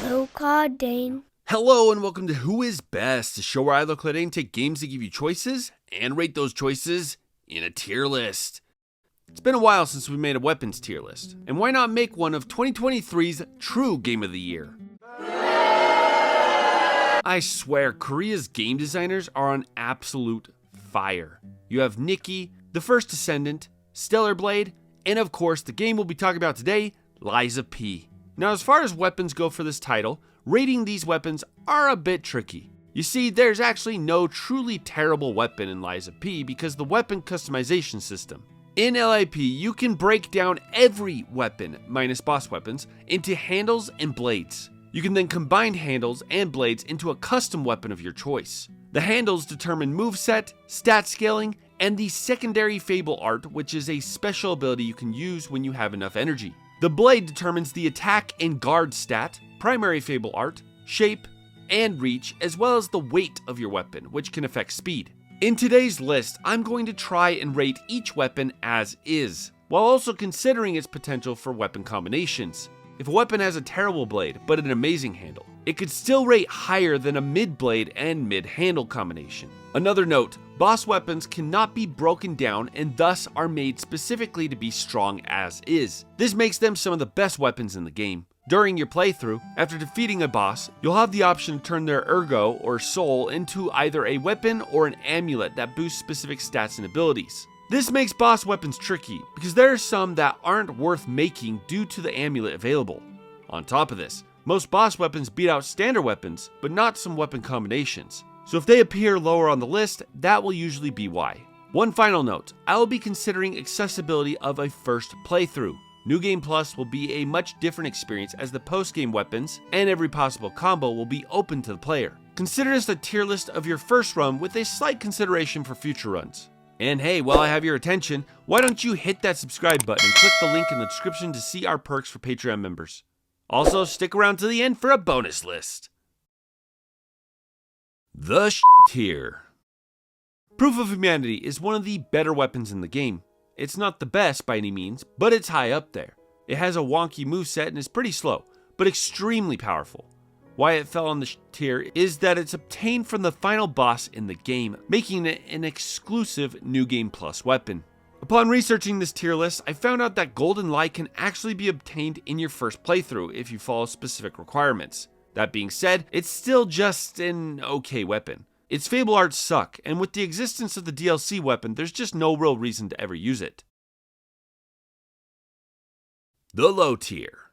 Oh God, Dane. Hello and welcome to Who Is Best, a show where I look at and take games that give you choices and rate those choices in a tier list. It's been a while since we made a weapons tier list, and why not make one of 2023's true Game of the Year? I swear, Korea's game designers are on absolute fire. You have Nikki, The First Descendant, Stellar Blade, and of course the game we'll be talking about today, Lies of P. Now as far as weapons go for this title, rating these weapons are a bit tricky. You see, there's actually no truly terrible weapon in Lies of P because the weapon customization system. In LIP, you can break down every weapon, minus boss weapons, into handles and blades. You can then combine handles and blades into a custom weapon of your choice. The handles determine moveset, stat scaling, and the secondary Fable art, which is a special ability you can use when you have enough energy. The blade determines the attack and guard stat, primary Fable art, shape, and reach, as well as the weight of your weapon, which can affect speed. In today's list, I'm going to try and rate each weapon as is, while also considering its potential for weapon combinations. If a weapon has a terrible blade, but an amazing handle, it could still rate higher than a mid-blade and mid-handle combination. Another note, boss weapons cannot be broken down and thus are made specifically to be strong as is. This makes them some of the best weapons in the game. During your playthrough, after defeating a boss, you'll have the option to turn their ergo or soul into either a weapon or an amulet that boosts specific stats and abilities. This makes boss weapons tricky because there are some that aren't worth making due to the amulet available. On top of this, most boss weapons beat out standard weapons, but not some weapon combinations. So if they appear lower on the list, that will usually be why. One final note, I will be considering accessibility of a first playthrough. New Game Plus will be a much different experience as the post-game weapons and every possible combo will be open to the player. Consider this a tier list of your first run with a slight consideration for future runs. And hey, while I have your attention, why don't you hit that subscribe button and click the link in the description to see our perks for Patreon members. Also, stick around to the end for a bonus list. The tier. Proof of Humanity is one of the better weapons in the game. It's not the best by any means, but it's high up there. It has a wonky moveset and is pretty slow, but extremely powerful. Why it fell on the tier is that it's obtained from the final boss in the game, making it an exclusive New Game Plus weapon. Upon researching this tier list, I found out that Golden Light can actually be obtained in your first playthrough if you follow specific requirements. That being said, it's still just an okay weapon. Its Fable arts suck, and with the existence of the DLC weapon, there's just no real reason to ever use it. The low tier.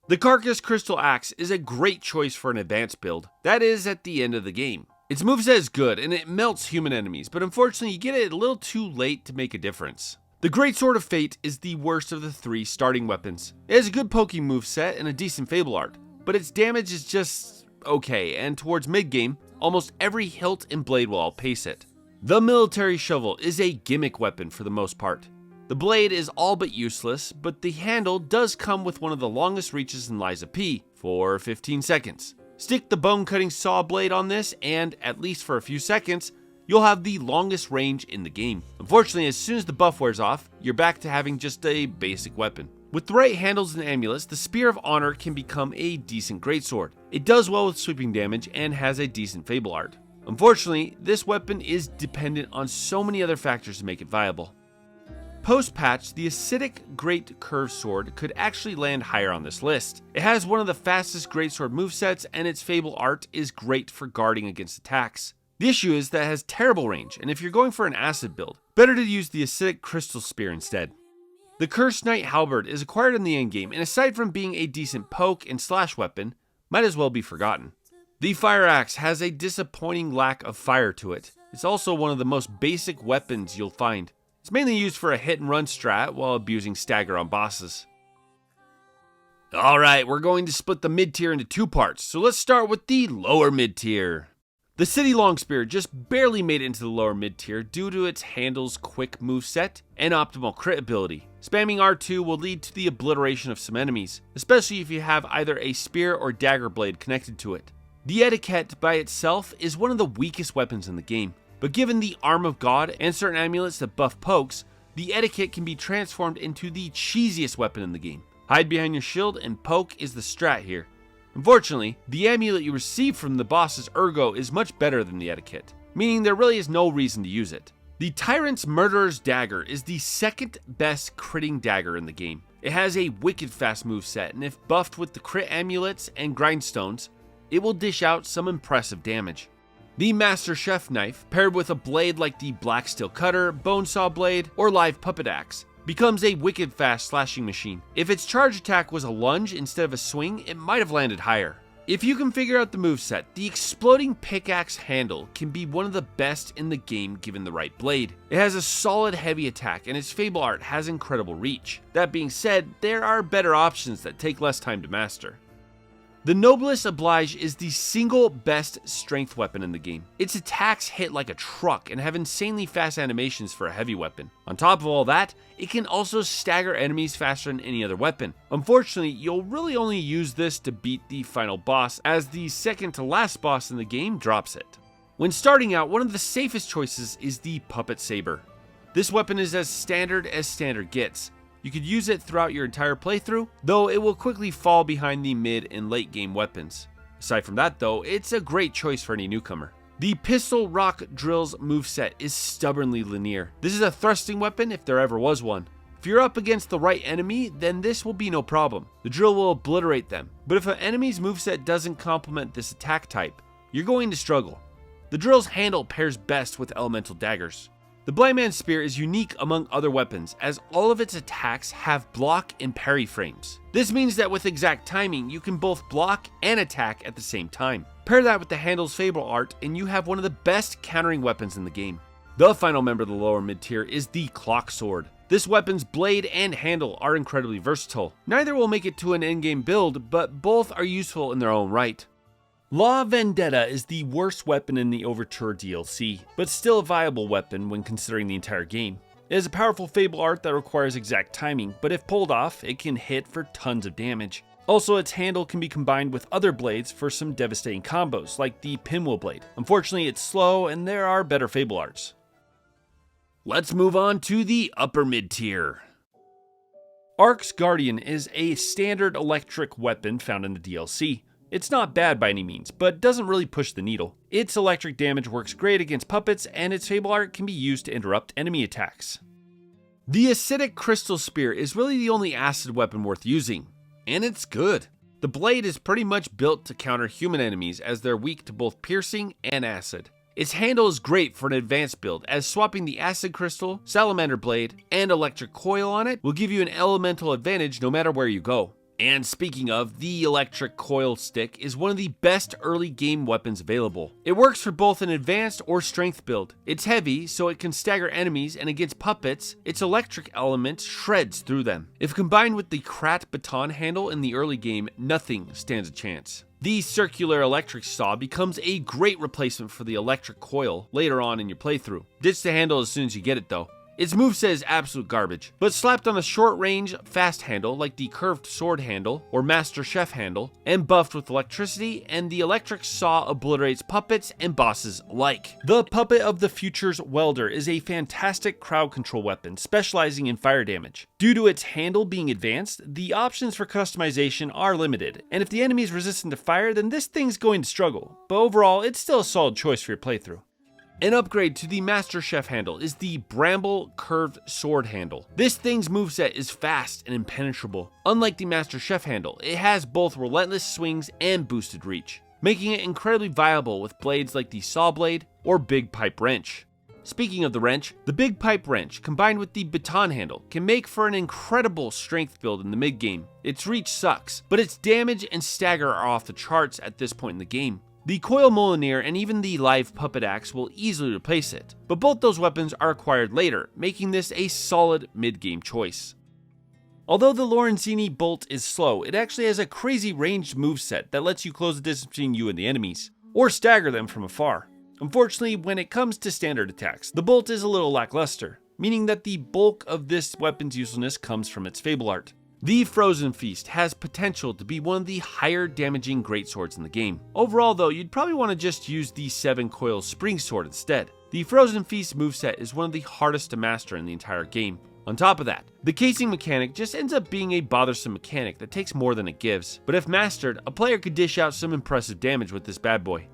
The Carcass Crystal Axe is a great choice for an advanced build, that is at the end of the game. Its moveset is good and it melts human enemies, but unfortunately you get it a little too late to make a difference. The Great Sword of Fate is the worst of the three starting weapons. It has a good poking moveset and a decent Fable art, but its damage is just okay, and towards mid-game, almost every hilt and blade will outpace it. The Military Shovel is a gimmick weapon for the most part. The blade is all but useless, but the handle does come with one of the longest reaches in Lies of P, for 15 seconds. Stick the bone-cutting saw blade on this, and, at least for a few seconds, you'll have the longest range in the game. Unfortunately, as soon as the buff wears off, you're back to having just a basic weapon. With the right handles and amulets, the Spear of Honor can become a decent greatsword. It does well with sweeping damage and has a decent Fable art. Unfortunately, this weapon is dependent on so many other factors to make it viable. Post-patch, the Acidic Great Curved Sword could actually land higher on this list. It has one of the fastest greatsword movesets and its Fable art is great for guarding against attacks. The issue is that it has terrible range, and if you're going for an acid build, better to use the Acidic Crystal Spear instead. The Cursed Knight Halberd is acquired in the endgame, and aside from being a decent poke and slash weapon, might as well be forgotten. The Fire Axe has a disappointing lack of fire to it. It's also one of the most basic weapons you'll find. It's mainly used for a hit and run strat while abusing stagger on bosses. Alright, we're going to split the mid tier into two parts, so let's start with the lower mid tier. The City Longspear just barely made it into the lower mid tier due to its handle's quick moveset and optimal crit ability. Spamming R2 will lead to the obliteration of some enemies, especially if you have either a spear or dagger blade connected to it. The Etiquette by itself is one of the weakest weapons in the game, but given the Arm of God and certain amulets that buff pokes, the Etiquette can be transformed into the cheesiest weapon in the game. Hide behind your shield and poke is the strat here. Unfortunately, the amulet you receive from the boss's ergo is much better than the etiquette, meaning there really is no reason to use it. The Tyrant's Murderer's Dagger is the second best critting dagger in the game. It has a wicked fast moveset, and if buffed with the crit amulets and grindstones, it will dish out some impressive damage. The Master Chef Knife, paired with a blade like the Black Steel Cutter, Bone Saw Blade, or Live Puppet Axe, becomes a wicked fast slashing machine. If its charge attack was a lunge instead of a swing, it might have landed higher. If you can figure out the moveset, the exploding pickaxe handle can be one of the best in the game given the right blade. It has a solid heavy attack and its fable art has incredible reach. That being said, there are better options that take less time to master. The Noblesse Oblige is the single best strength weapon in the game. Its attacks hit like a truck and have insanely fast animations for a heavy weapon. On top of all that, it can also stagger enemies faster than any other weapon. Unfortunately, you'll really only use this to beat the final boss, as the second to last boss in the game drops it. When starting out, one of the safest choices is the Puppet Saber. This weapon is as standard gets. You could use it throughout your entire playthrough, though it will quickly fall behind the mid and late game weapons. Aside from that though, it's a great choice for any newcomer. The Pistol Rock Drill's moveset is stubbornly linear. This is a thrusting weapon if there ever was one. If you're up against the right enemy, then this will be no problem. The drill will obliterate them. But if an enemy's moveset doesn't complement this attack type, you're going to struggle. The drill's handle pairs best with elemental daggers. The Blind Man's Spear is unique among other weapons, as all of its attacks have block and parry frames. This means that with exact timing, you can both block and attack at the same time. Pair that with the handle's fable art, and you have one of the best countering weapons in the game. The final member of the lower mid tier is the Clock Sword. This weapon's blade and handle are incredibly versatile. Neither will make it to an endgame build, but both are useful in their own right. La Vendetta is the worst weapon in the Overture DLC, but still a viable weapon when considering the entire game. It has a powerful fable art that requires exact timing, but if pulled off, it can hit for tons of damage. Also, its handle can be combined with other blades for some devastating combos, like the Pinwheel Blade. Unfortunately, it's slow and there are better fable arts. Let's move on to the upper mid tier. Ark's Guardian is a standard electric weapon found in the DLC. It's not bad by any means, but doesn't really push the needle. Its electric damage works great against puppets, and its fable art can be used to interrupt enemy attacks. The Acidic Crystal Spear is really the only acid weapon worth using, and it's good. The blade is pretty much built to counter human enemies, as they're weak to both piercing and acid. Its handle is great for an advanced build, as swapping the Acid Crystal, Salamander Blade, and Electric Coil on it will give you an elemental advantage no matter where you go. And speaking of, the Electric Coil Stick is one of the best early game weapons available. It works for both an advanced or strength build. It's heavy, so it can stagger enemies, and against puppets, its electric element shreds through them. If combined with the Krat baton handle in the early game, nothing stands a chance. The circular electric saw becomes a great replacement for the electric coil later on in your playthrough. Ditch the handle as soon as you get it though. Its moveset is absolute garbage, but slapped on a short-range, fast handle like the curved sword handle or Master Chef handle, and buffed with electricity, and the electric saw obliterates puppets and bosses alike. The Puppet of the Future's Welder is a fantastic crowd control weapon, specializing in fire damage. Due to its handle being advanced, the options for customization are limited, and if the enemy is resistant to fire, then this thing's going to struggle, but overall, it's still a solid choice for your playthrough. An upgrade to the Master Chef handle is the Bramble Curved Sword handle. This thing's moveset is fast and impenetrable. Unlike the Master Chef handle, it has both relentless swings and boosted reach, making it incredibly viable with blades like the Saw Blade or Big Pipe Wrench. Speaking of the wrench, the Big Pipe Wrench combined with the baton handle can make for an incredible strength build in the mid game. Its reach sucks, but its damage and stagger are off the charts at this point in the game. The Coil Molineer and even the Live Puppet Axe will easily replace it, but both those weapons are acquired later, making this a solid mid-game choice. Although the Lorenzini Bolt is slow, it actually has a crazy ranged moveset that lets you close the distance between you and the enemies, or stagger them from afar. Unfortunately, when it comes to standard attacks, the Bolt is a little lackluster, meaning that the bulk of this weapon's usefulness comes from its fable art. The Frozen Feast has potential to be one of the higher damaging greatswords in the game. Overall though, you'd probably want to just use the 7-coil Spring Sword instead. The Frozen Feast moveset is one of the hardest to master in the entire game. On top of that, the casing mechanic just ends up being a bothersome mechanic that takes more than it gives, but if mastered, a player could dish out some impressive damage with this bad boy.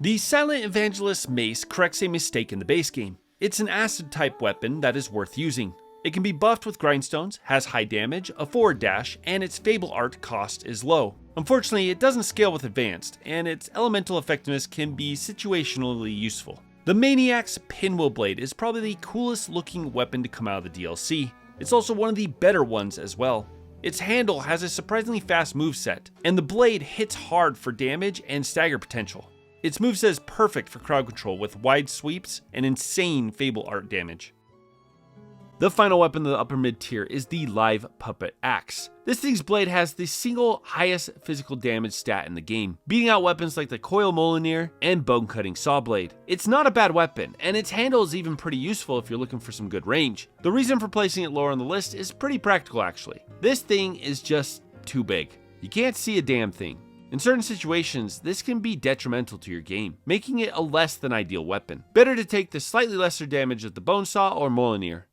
The Silent Evangelist's mace corrects a mistake in the base game. It's an acid type weapon that is worth using. It can be buffed with grindstones, has high damage, a forward dash, and its Fable art cost is low. Unfortunately, it doesn't scale with advanced, and its elemental effectiveness can be situationally useful. The Maniac's Pinwheel Blade is probably the coolest looking weapon to come out of the DLC. It's also one of the better ones as well. Its handle has a surprisingly fast moveset, and the blade hits hard for damage and stagger potential. Its moveset is perfect for crowd control with wide sweeps and insane Fable art damage. The final weapon of the upper mid tier is the Live Puppet Axe. This thing's blade has the single highest physical damage stat in the game, beating out weapons like the Coil Molineer and Bone Cutting Saw Blade. It's not a bad weapon, and its handle is even pretty useful if you're looking for some good range. The reason for placing it lower on the list is pretty practical actually. This thing is just too big. You can't see a damn thing. In certain situations, this can be detrimental to your game, making it a less than ideal weapon. Better to take the slightly lesser damage of the Bone Saw or Molineer.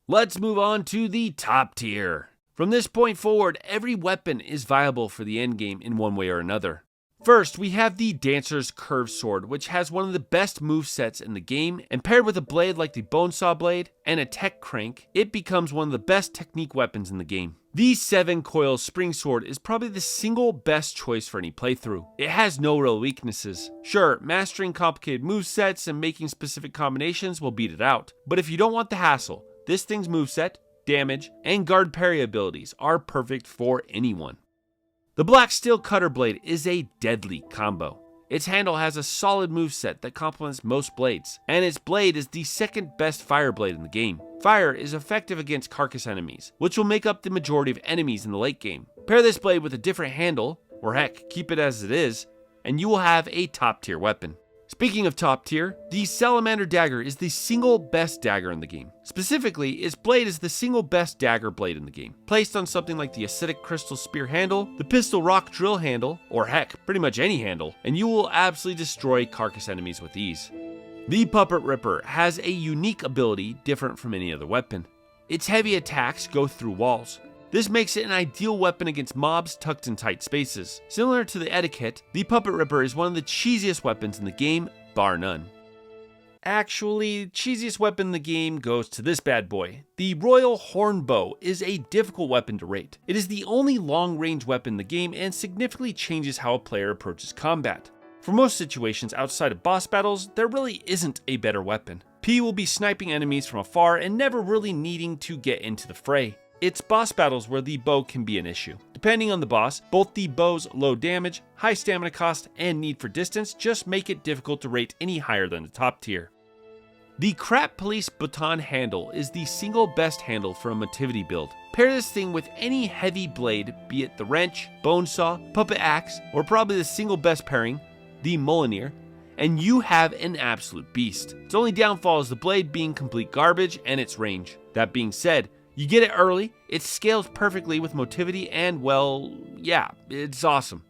Let's move on to the top tier. From this point forward, every weapon is viable for the endgame in one way or another. First, we have the Dancer's Curved Sword, which has one of the best movesets in the game, and paired with a blade like the Bone Saw Blade and a Tech Crank, it becomes one of the best technique weapons in the game. The 7-Coil Spring Sword is probably the single best choice for any playthrough. It has no real weaknesses. Sure, mastering complicated movesets and making specific combinations will beat it out, but if you don't want the hassle, this thing's moveset, damage, and guard parry abilities are perfect for anyone. The Black Steel Cutter Blade is a deadly combo. Its handle has a solid moveset that complements most blades, and its blade is the second best fire blade in the game. Fire is effective against carcass enemies, which will make up the majority of enemies in the late game. Pair this blade with a different handle, or heck, keep it as it is, and you will have a top tier weapon. Speaking of top tier, the Salamander Dagger is the single best dagger in the game. Specifically, its blade is the single best dagger blade in the game. Placed on something like the Acidic Crystal Spear handle, the Pistol Rock Drill handle, or heck, pretty much any handle, and you will absolutely destroy carcass enemies with ease. The Puppet Ripper has a unique ability different from any other weapon. Its heavy attacks go through walls. This makes it an ideal weapon against mobs tucked in tight spaces. Similar to the Etiquette, the Puppet Ripper is one of the cheesiest weapons in the game, bar none. Actually, the cheesiest weapon in the game goes to this bad boy. The Royal Horn Bow is a difficult weapon to rate. It is the only long-range weapon in the game and significantly changes how a player approaches combat. For most situations outside of boss battles, there really isn't a better weapon. P will be sniping enemies from afar and never really needing to get into the fray. It's boss battles where the bow can be an issue. Depending on the boss, both the bow's low damage, high stamina cost, and need for distance just make it difficult to rate any higher than the top tier. The Crap Police Baton Handle is the single best handle for a Motivity build. Pair this thing with any heavy blade, be it the Wrench, Bone Saw, Puppet Axe, or probably the single best pairing, the Molineer, and you have an absolute beast. Its only downfall is the blade being complete garbage and its range. That being said, you get it early, it scales perfectly with Motivity, and well, yeah, it's awesome.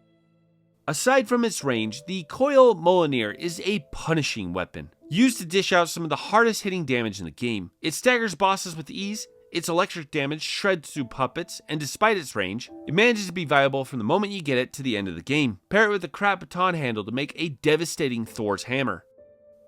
Aside from its range, the Coil Molineer is a punishing weapon, used to dish out some of the hardest hitting damage in the game. It staggers bosses with ease, its electric damage shreds through puppets, and despite its range, it manages to be viable from the moment you get it to the end of the game. Pair it with the Crap Baton handle to make a devastating Thor's Hammer.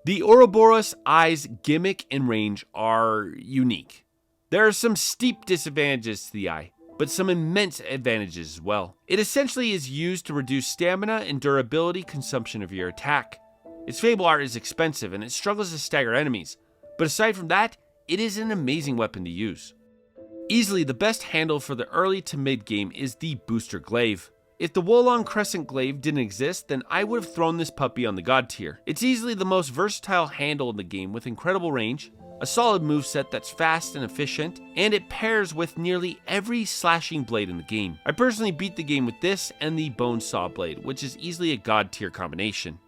The Ouroboros Eye's gimmick and range are unique. There are some steep disadvantages to the eye, but some immense advantages as well. It essentially is used to reduce stamina and durability consumption of your attack. Its Fable art is expensive and it struggles to stagger enemies, but aside from that, it is an amazing weapon to use. Easily the best handle for the early to mid game is the Booster Glaive. If the Wolong Crescent Glaive didn't exist, then I would have thrown this puppy on the god tier. It's easily the most versatile handle in the game with incredible range, a solid moveset that's fast and efficient, and it pairs with nearly every slashing blade in the game. I personally beat the game with this and the Bone Saw Blade, which is easily a god tier combination.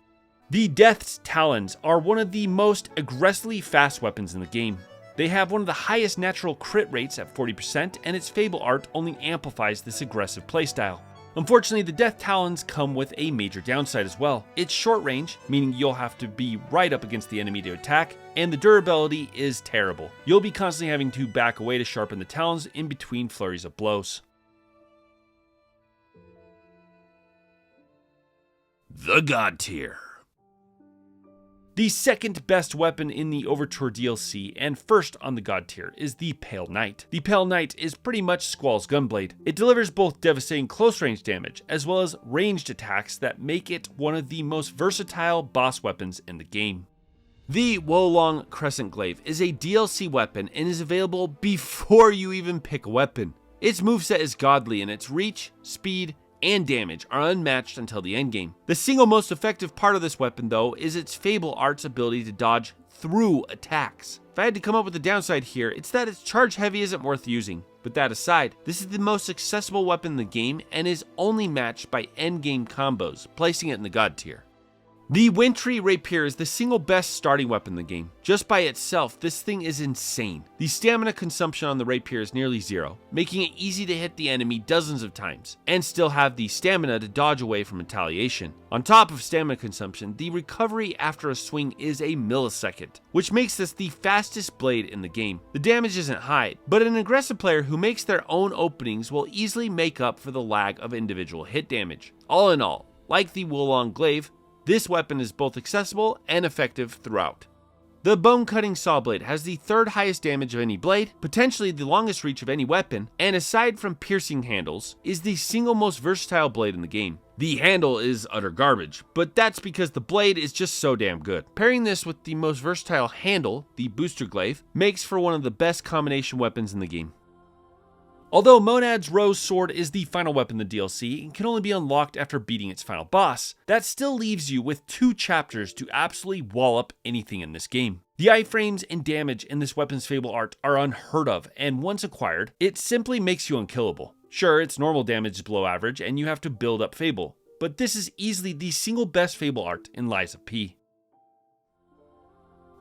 The Death's Talons are one of the most aggressively fast weapons in the game. They have one of the highest natural crit rates at 40%, and its Fable art only amplifies this aggressive playstyle. Unfortunately, the Death Talons come with a major downside as well. It's short range, meaning you'll have to be right up against the enemy to attack, and the durability is terrible. You'll be constantly having to back away to sharpen the talons in between flurries of blows. The God Tier. The second best weapon in the Overture DLC and first on the God Tier is the Pale Knight. The Pale Knight is pretty much Squall's Gunblade. It delivers both devastating close range damage as well as ranged attacks that make it one of the most versatile boss weapons in the game. The Wolong Crescent Glaive is a DLC weapon and is available before you even pick a weapon. Its moveset is godly and its reach, speed, and damage are unmatched until the endgame. The single most effective part of this weapon though is its Fable Art's ability to dodge through attacks. If I had to come up with a downside here, it's that its charge heavy isn't worth using. But that aside, this is the most accessible weapon in the game and is only matched by endgame combos, placing it in the God Tier. The Wintry Rapier is the single best starting weapon in the game. Just by itself, this thing is insane. The stamina consumption on the Rapier is nearly zero, making it easy to hit the enemy dozens of times, and still have the stamina to dodge away from retaliation. On top of stamina consumption, the recovery after a swing is a millisecond, which makes this the fastest blade in the game. The damage isn't high, but an aggressive player who makes their own openings will easily make up for the lag of individual hit damage. All in all, like the Wolong Glaive, this weapon is both accessible and effective throughout. The Bone Cutting Saw Blade has the third highest damage of any blade, potentially the longest reach of any weapon, and aside from piercing handles, is the single most versatile blade in the game. The handle is utter garbage, but that's because the blade is just so damn good. Pairing this with the most versatile handle, the Booster Glaive, makes for one of the best combination weapons in the game. Although Monad's Rose Sword is the final weapon in the DLC and can only be unlocked after beating its final boss, that still leaves you with 2 chapters to absolutely wall up anything in this game. The iframes and damage in this weapon's Fable art are unheard of, and once acquired, it simply makes you unkillable. Sure, its normal damage is below average and you have to build up Fable, but this is easily the single best Fable art in Lies of P.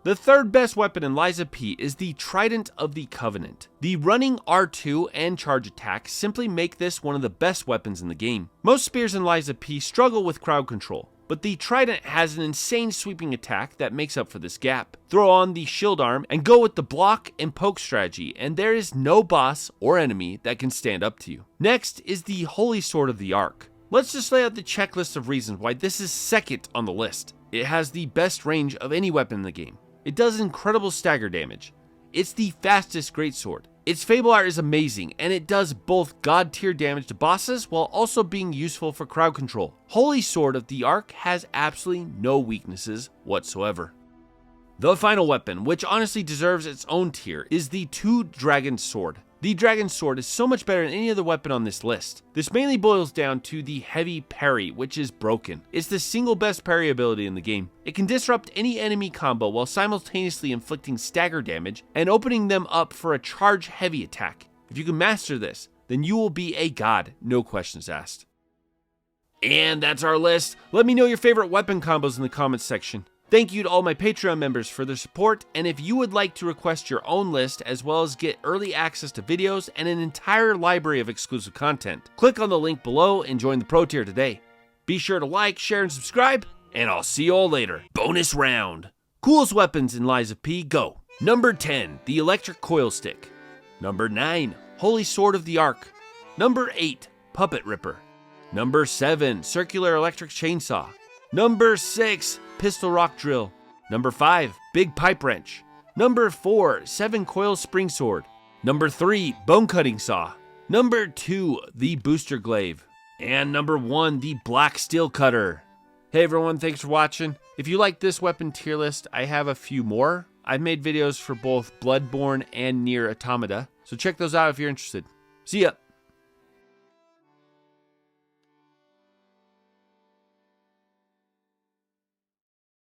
The third best weapon in Lies of P is the Trident of the Covenant. The running R2 and charge attacks simply make this one of the best weapons in the game. Most spears in Lies of P struggle with crowd control, but the Trident has an insane sweeping attack that makes up for this gap. Throw on the shield arm and go with the block and poke strategy, and there is no boss or enemy that can stand up to you. Next is the Holy Sword of the Ark. Let's just lay out the checklist of reasons why this is second on the list. It has the best range of any weapon in the game. It does incredible stagger damage. It's the fastest greatsword. Its Fable art is amazing, and it does both God tier damage to bosses while also being useful for crowd control. Holy Sword of the Ark has absolutely no weaknesses whatsoever. The final weapon, which honestly deserves its own tier, is the Two-Dragon Sword. The Dragon Sword is so much better than any other weapon on this list. This mainly boils down to the heavy parry, which is broken. It's the single best parry ability in the game. It can disrupt any enemy combo while simultaneously inflicting stagger damage and opening them up for a charge heavy attack. If you can master this, then you will be a god, no questions asked. And that's our list. Let me know your favorite weapon combos in the comments section. Thank you to all my Patreon members for their support, and if you would like to request your own list as well as get early access to videos and an entire library of exclusive content, click on the link below and join the Pro Tier today. Be sure to like, share, and subscribe, and I'll see you all later. Bonus round. Coolest weapons in Lies of P, go. Number 10, the Electric Coil Stick. Number 9, Holy Sword of the Ark. Number 8, Puppet Ripper. Number 7, Circular Electric Chainsaw. Number 6, Pistol Rock Drill. Number 5, Big Pipe Wrench. Number 4, 7 Coil Spring Sword. Number 3, Bone Cutting Saw. Number 2, the Booster Glaive. And number 1, the Black Steel Cutter. Hey everyone, thanks for watching. If you like this weapon tier list, I have a few more. I've made videos for both Bloodborne and Nier Automata, so check those out if you're interested. See ya!